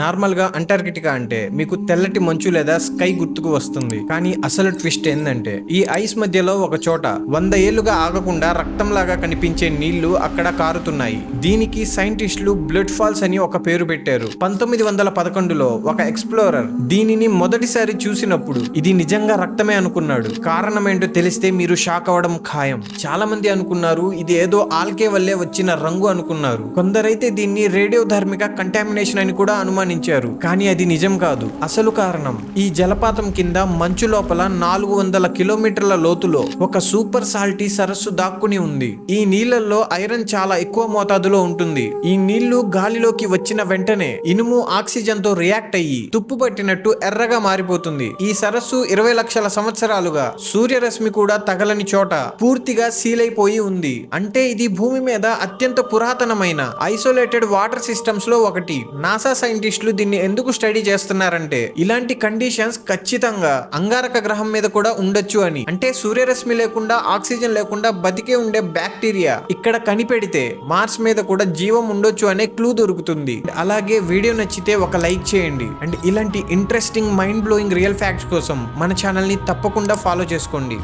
Normal గా Antarctica అంటే మీకు తెల్లటి మంచు లేదా స్కై గుర్తుకు వస్తుంది. కానీ అసలు ట్విస్ట్ ఏంటంటే ఈ ఐస్ మధ్యలో ఒక చోట 100 ఏళ్లుగా ఆగకుండా రక్తంలాగా కనిపించే నీళ్లు అక్కడ కారుతున్నాయి. దీనికి సైంటిస్టులు బ్లడ్ ఫాల్స్ అని ఒక పేరు పెట్టారు. 1911లో ఒక ఎక్స్ప్లోరర్ దీనిని మొదటిసారి చూసినప్పుడు ఇది నిజంగా రక్తమే అనుకున్నాడు. కారణం ఏంటో తెలిస్తే మీరు షాక్ అవ్వడం ఖాయం. చాలా మంది అనుకున్నారు ఇది ఏదో ఆల్కే వల్లే వచ్చిన రంగు అనుకున్నారు. కొందరైతే దీన్ని రేడియో ధార్మిక కంటామినేషన్ అని కూడా అనుమానించారు. కానీ అది నిజం కాదు. అసలు కారణం ఈ జలపాతం కింద మంచు లోపల 400 కిలోమీటర్ల లోతులో ఒక సూపర్ సాల్టీ సరస్సు దాక్కుని ఉంది. ఈ నీళ్లలో ఐరన్ చాలా ఎక్కువ మోతాదులో ఉంటుంది. ఈ నీళ్లు గాలిలోకి వచ్చిన వెంటనే ఇనుము ఆక్సిజన్ తో రియాక్ట్ అయ్యి తుప్పు పట్టినట్టు ఎర్రగా మారిపోతుంది. ఈ సరస్సు 20 లక్షల సంవత్సరాలుగా సూర్యరశ్మి కూడా తగలని చోట పూర్తిగా సీల్ అయిపోయి ఉంది. అంటే ఇది భూమి మీద అత్యంత పురాతనమైన ఐసోలేటెడ్ వాటర్ సిస్టమ్స్ లో ఒకటి. నాసా సైంటిస్టులు దీన్ని ఎందుకు స్టడీ చేస్తున్నారంటే ఇలాంటి కండిషన్స్ ఖచ్చితంగా అంగారక గ్రహం మీద కూడా ఉండొచ్చు అని. అంటే సూర్యరశ్మి లేకుండా ఆక్సిజన్ లేకుండా బతికే ఉండే బ్యాక్టీరియా ఇక్కడ కనిపెడితే మార్స్ మీద కూడా జీవం ఉండొచ్చు అనే క్లూ దొరుకుతుంది. అలాగే వీడియో నచ్చితే ఒక లైక్ చేయండి. అండ్ ఇలాంటి interesting mind blowing real facts కోసం మన ఛానల్ ని తప్పకుండా ఫాలో చేసుకోండి.